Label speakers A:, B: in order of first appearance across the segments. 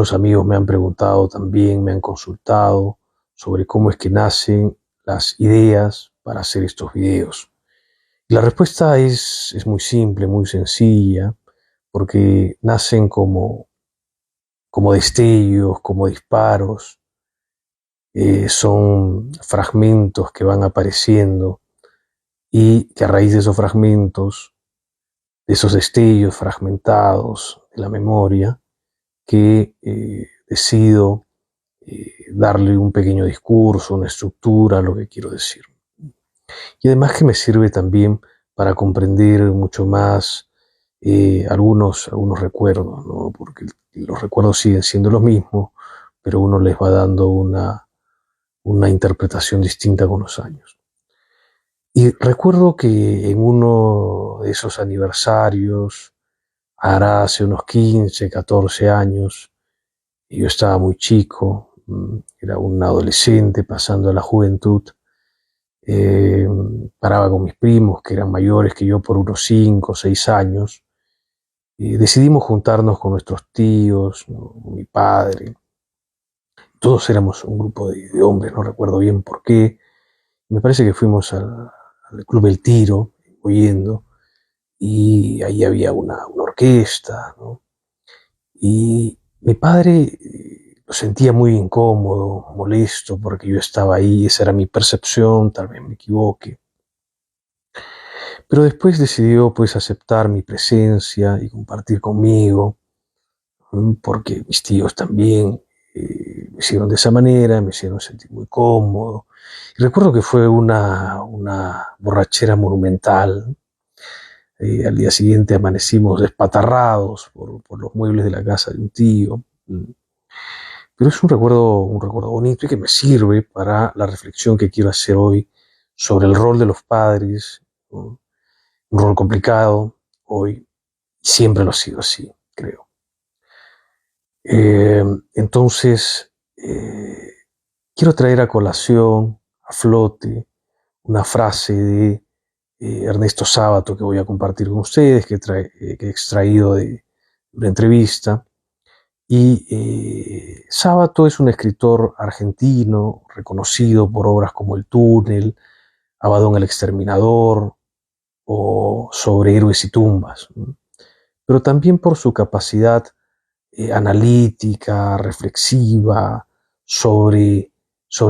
A: Algunos amigos me han preguntado también, me han consultado sobre cómo es que nacen las ideas para hacer estos videos. Y la respuesta es muy simple, muy sencilla, porque nacen como destellos, como disparos, son fragmentos que van apareciendo y que a raíz de esos fragmentos, de esos destellos fragmentados de la memoria, que decido darle un pequeño discurso, una estructura a lo que quiero decir. Y además que me sirve también para comprender mucho más algunos recuerdos, ¿no? Porque los recuerdos siguen siendo los mismos, pero uno les va dando una interpretación distinta con los años. Y recuerdo que en uno de esos aniversarios, hará hace unos 15, 14 años, y yo estaba muy chico, era un adolescente pasando a la juventud, eh, paraba con mis primos, que eran mayores que yo por unos 5 o 6 años, y decidimos juntarnos con nuestros tíos, ¿no? Mi padre. Todos éramos un grupo de hombres, no recuerdo bien por qué. Me parece que fuimos al Club El Tiro, oyendo, y ahí había una orquesta, ¿no? Y mi padre lo sentía muy incómodo, molesto, porque yo estaba ahí, esa era mi percepción, tal vez me equivoque. Pero después decidió pues aceptar mi presencia y compartir conmigo, porque mis tíos también me hicieron de esa manera, me hicieron sentir muy cómodo. Y recuerdo que fue una borrachera monumental. Al día siguiente amanecimos despatarrados por los muebles de la casa de un tío. Pero es un recuerdo bonito y que me sirve para la reflexión que quiero hacer hoy sobre el rol de los padres, ¿no? Un rol complicado hoy, siempre lo ha sido así, creo. Eh, entonces, quiero traer a colación, a flote, una frase de Ernesto Sábato que voy a compartir con ustedes, que he extraído de una entrevista. Y Sábato es un escritor argentino reconocido por obras como El Túnel, Abaddon el Exterminador o Sobre Héroes y Tumbas, ¿no? Pero también por su capacidad analítica, reflexiva, sobre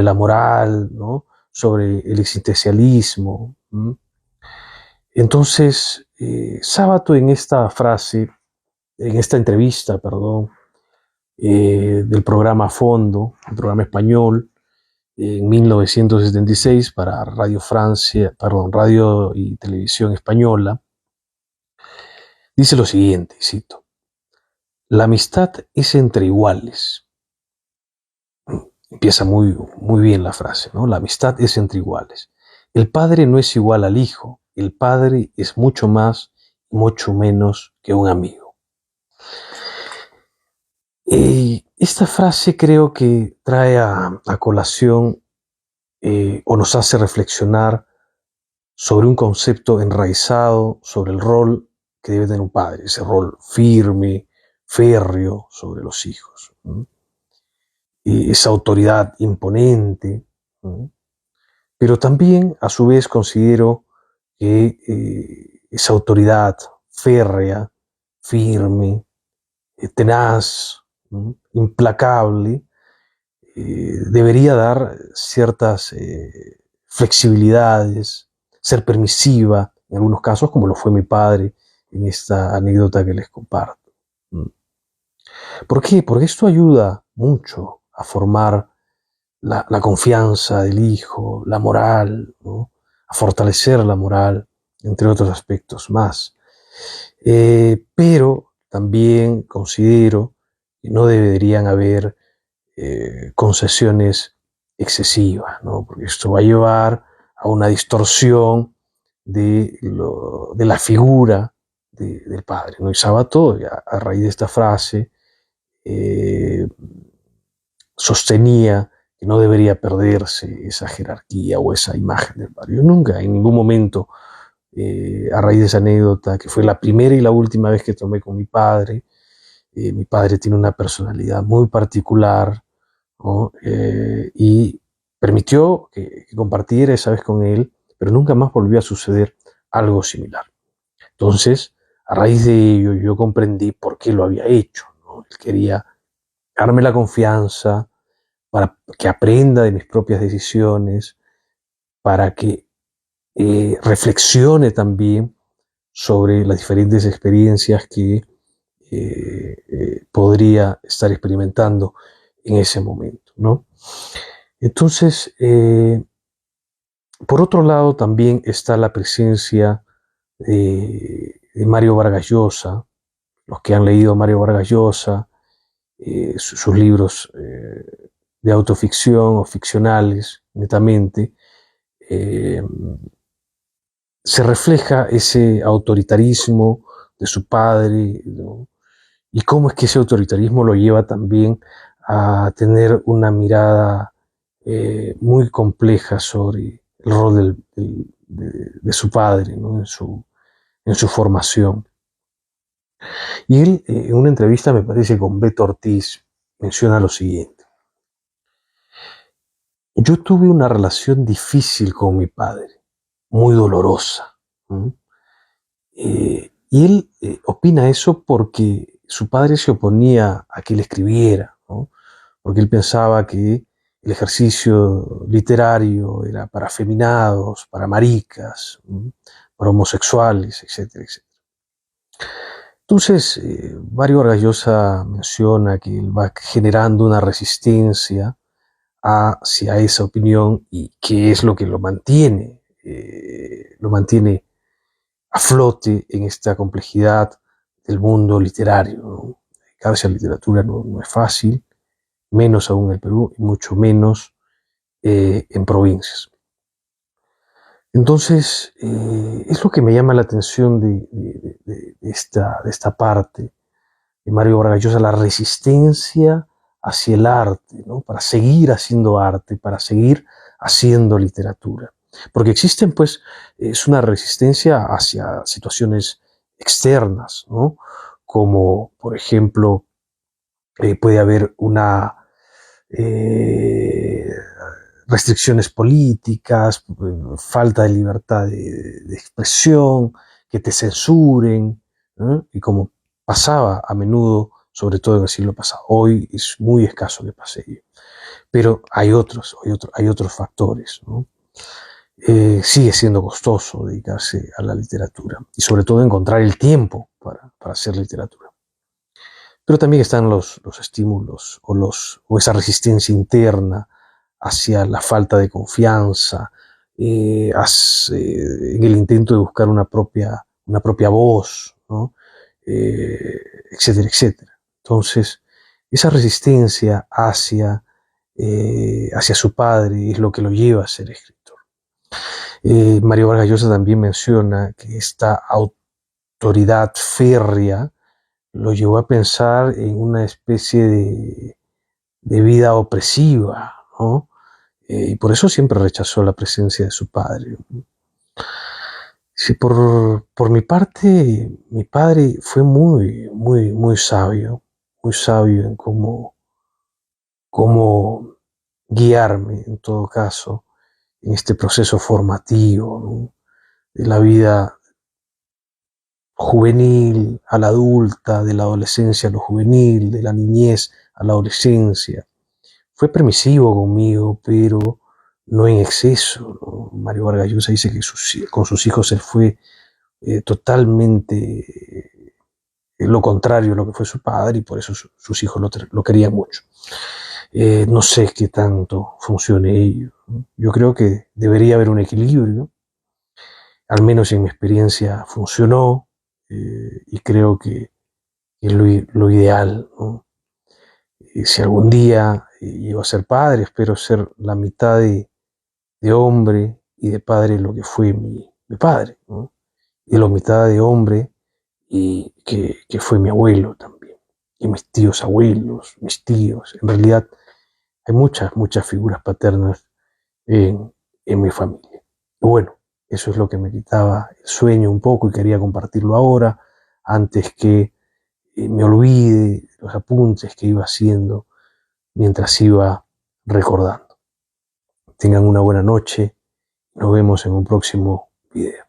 A: la moral, ¿no? Sobre el existencialismo, ¿no? Entonces, Sábato en esta entrevista, perdón, del programa Fondo, un programa español, en 1976 para Radio y Televisión Española, dice lo siguiente, cito: la amistad es entre iguales. Empieza muy bien la frase, ¿no? La amistad es entre iguales. El padre no es igual al hijo, el padre es mucho más y mucho menos que un amigo. Esta frase creo que trae a colación o nos hace reflexionar sobre un concepto enraizado sobre el rol que debe tener un padre, ese rol firme, férreo sobre los hijos, ¿no? Esa autoridad imponente, ¿no? Pero también a su vez considero que esa autoridad férrea, firme, tenaz, ¿no? Implacable, debería dar ciertas flexibilidades, ser permisiva en algunos casos, como lo fue mi padre en esta anécdota que les comparto. ¿Por qué? Porque esto ayuda mucho a formar la confianza del hijo, la moral, ¿no? A fortalecer la moral, entre otros aspectos más. Pero también considero que no deberían haber concesiones excesivas, ¿no? Porque esto va a llevar a una distorsión de la figura del padre, ¿no? Y Sábato, a raíz de esta frase, eh, sostenía que no debería perderse esa jerarquía o esa imagen del padre. Yo nunca, en ningún momento, a raíz de esa anécdota, que fue la primera y la última vez que tomé con mi padre, Mi padre tiene una personalidad muy particular, ¿no? Y permitió que compartiera esa vez con él, pero nunca más volvió a suceder algo similar. Entonces, a raíz de ello, yo comprendí por qué lo había hecho, ¿no? Él quería darme la confianza para que aprenda de mis propias decisiones, para que reflexione también sobre las diferentes experiencias que podría estar experimentando en ese momento, ¿no? Entonces, por otro lado, también está la presencia de Mario Vargas Llosa. Los que han leído a Mario Vargas Llosa, sus libros de autoficción o ficcionales, netamente, eh, se refleja ese autoritarismo de su padre, ¿no? Y cómo es que ese autoritarismo lo lleva también a tener una mirada muy compleja sobre el rol de su padre, ¿no? En su formación. Y él, en una entrevista, me parece, con Beto Ortiz, menciona lo siguiente: yo tuve una relación difícil con mi padre, muy dolorosa. ¿Mm? Y él opina eso porque su padre se oponía a que él escribiera, ¿no? Porque él pensaba que el ejercicio literario era para afeminados, para maricas, ¿no? Para homosexuales, etcétera, etcétera. Entonces, Mario Vargas Llosa menciona que él va generando una resistencia hacia esa opinión y que es lo mantiene a flote en esta complejidad del mundo literario, ¿no? Dedicarse a la literatura no es fácil, menos aún en el Perú y mucho menos en provincias. Entonces, es lo que me llama la atención de esta parte de Mario Vargas Llosa, la resistencia hacia el arte, ¿no? Para seguir haciendo arte, para seguir haciendo literatura. Porque existen, pues, es una resistencia hacia situaciones externas, ¿no? Como, por ejemplo, puede haber una eh, restricciones políticas, falta de libertad de expresión, que te censuren, ¿no? Y como pasaba a menudo, sobre todo en el siglo pasado. Hoy es muy escaso que pase ello. Pero hay otros factores, ¿no? Sigue siendo costoso dedicarse a la literatura y sobre todo encontrar el tiempo para hacer literatura. Pero también están los estímulos o esa resistencia interna hacia la falta de confianza, en el intento de buscar una propia voz, ¿no? Etcétera, etcétera. Entonces, esa resistencia hacia su padre es lo que lo lleva a ser escritor. Mario Vargas Llosa también menciona que esta autoridad férrea lo llevó a pensar en una especie de vida opresiva, ¿no? Y por eso siempre rechazó la presencia de su padre. Sí, por mi parte, mi padre fue muy sabio en cómo guiarme, en todo caso, en este proceso formativo, ¿no? De la vida juvenil a la adulta, de la adolescencia a lo juvenil, de la niñez a la adolescencia. Fue permisivo conmigo, pero no en exceso, ¿no? Mario Vargas Llosa dice que con sus hijos él fue totalmente lo contrario a lo que fue su padre y por eso sus hijos lo querían mucho. No sé qué tanto funcione ello, ¿no? Yo creo que debería haber un equilibrio, al menos en mi experiencia funcionó, y creo que es lo ideal, ¿no? Si algún día llego a ser padre, espero ser la mitad de hombre y de padre lo que fue mi padre, ¿no? Y la mitad de hombre y que fue mi abuelo también, y mis tíos abuelos, mis tíos. En realidad hay muchas figuras paternas en mi familia. Y bueno, eso es lo que me quitaba el sueño un poco y quería compartirlo ahora, antes que me olvide de los apuntes que iba haciendo mientras iba recordando. Tengan una buena noche. Nos vemos en un próximo video.